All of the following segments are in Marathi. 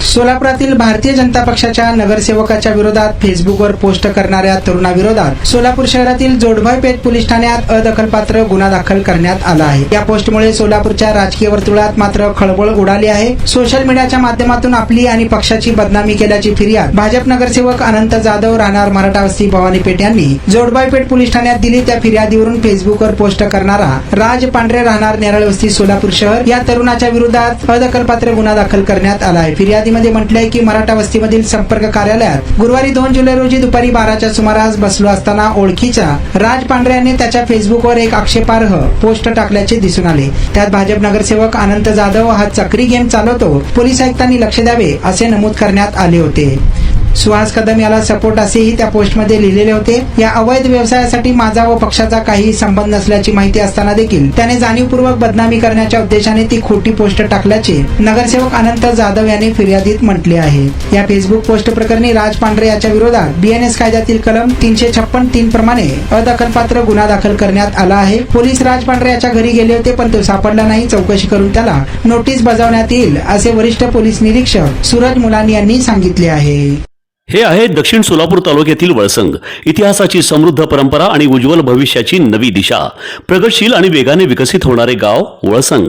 सोलापुरातील भारतीय जनता पक्षाच्या नगरसेवकाच्या विरोधात फेसबुकवर पोस्ट करणाऱ्या तरुणाविरोधात सोलापूर शहरातील जोडभाई पेठ पोलीस ठाण्यात अदखलपात्र गुन्हा दाखल करण्यात आला आहे। या पोस्टमुळे सोलापूरच्या राजकीय वर्तुळात मात्र खळबळ उडाली आहे। सोशल मीडियाच्या माध्यमातून आपली आणि पक्षाची बदनामी केल्याची फिर्याद भाजप नगरसेवक अनंत जाधव राहणार मराठा वस्ती भवानी पेठ यांनी जोडभाई पेठ पोलीस ठाण्यात दिली। त्या फिर्यादीवरून फेसबुकवर पोस्ट करणारा राज पांढरे राहणार नेरळ वस्ती सोलापूर शहर या तरुणाच्या विरोधात अदखलपात्र गुन्हा दाखल करण्यात आला आहे। फिर्यादीमध्ये म्हटलंय की मराठा वस्तीमधील संपर्क कार्यालयात गुरुवारी 2 जुलै रोजी दुपारी 12च्या सुमारास बसलो असताना ओळखीचा राज पांढरे यांनी त्याच्या फेसबुकवर एक आक्षेपार्ह पोस्ट टाकल्याचे दिसून आले। त्यात भाजप नगरसेवक अनंत जाधव हा चक्री गेम चालवतो, पोलीस आयुक्तांनी लक्ष द्यावे असे नमूद करण्यात आले होते। सुहास कदम याला सपोर्ट असेही त्या पोस्टमध्ये लिहिलेले होते। या अवैध व्यवसायासाठी माझा व पक्षाचा काही संबंध नसल्याची माहिती असताना देखील त्याने जाणीवपूर्वक बदनामी करण्याच्या उद्देशाने ती खोटी पोस्ट टाकल्याचे नगरसेवक अनंत जाधव यांनी फिर्यादीत म्हटले आहे। या फेसबुक पोस्ट प्रकरणी राज पांढरे याच्या विरोधात BNS कायद्यातील कलम 356(3) प्रमाणे अदखलपात्र गुन्हा दाखल करण्यात आला आहे। पोलीस राज पांढरे याच्या घरी गेले होते, पण तो सापडला नाही। चौकशी करून त्याला नोटीस बजावण्यात येईल असे वरिष्ठ पोलीस निरीक्षक सूरज मुलानी यांनी सांगितले आहे। हे आहे दक्षिण सोलापूर तालुक्यातील वळसंग। इतिहासाची समृद्ध परंपरा आणि उज्ज्वल भविष्याची नवी दिशा, प्रगतशील आणि वेगाने विकसित होणारे गाव वळसंग।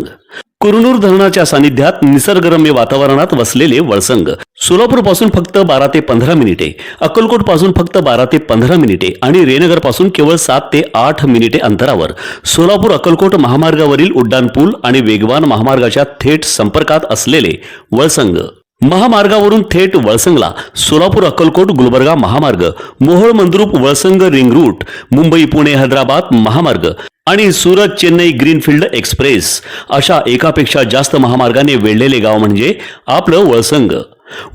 कुरनूर धरणाच्या सानिध्यात निसर्गरम्य वातावरणात वसलेले वळसंग सोलापूर पासून फक्त 12 ते 15 मिनिटे, अक्कलकोट पासून फक्त 12 ते 15 मिनिटे आणि रेनगर पासून केवळ 7 ते 8 मिनिटे अंतरावर सोलापूर अक्कलकोट महामार्गावरील उड्डाण पूल आणि वेगवान महामार्गाच्या थेट संपर्कात असलेले वळसंग। महामार्गावरून थेट वळसंगला सोलापूर अक्कलकोट गुलबर्गा महामार्ग, मोहोळ मंद्रुप वळसंग रिंग रूट, मुंबई पुणे हैदराबाद महामार्ग आणि सुरत चेन्नई ग्रीनफील्ड एक्सप्रेस अशा एकापेक्षा जास्त महामार्गाने वेढलेले गाव म्हणजे आपलं वळसंग।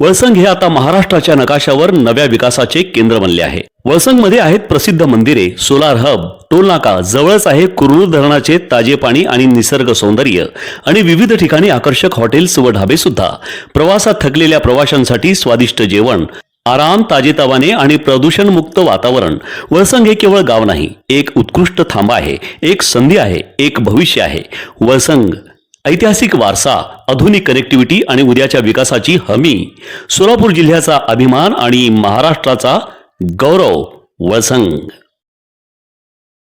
वळसंग हे आता महाराष्ट्राच्या नकाशावर नव्या विकासाचे केंद्र बनले आहे। वळसंग मध्ये आहेत प्रसिद्ध मंदिरे, सोलार हब, टोलनाका, जवळच आहे कुरनूर धरणाचे ताजे पाणी आणि निसर्ग सौंदर्य आणि विविध ठिकाणी आकर्षक हॉटेल्स व ढाबे सुद्धा। प्रवासात थकलेल्या प्रवाशांसाठी स्वादिष्ट जेवण, आराम, ताजेतवाने आणि प्रदूषण मुक्त वातावरण। वळसंग हे केवळ गाव नाही, एक उत्कृष्ट थांबा आहे, एक संधी आहे, एक भविष्य आहे। वळसंग ऐतिहासिक वारसा, आधुनिक कनेक्टिव्हिटी आणि उद्याच्या विकासाची हमी। सोलापूर जिल्ह्याचा अभिमान आणि महाराष्ट्राचा गौरव वळसंग।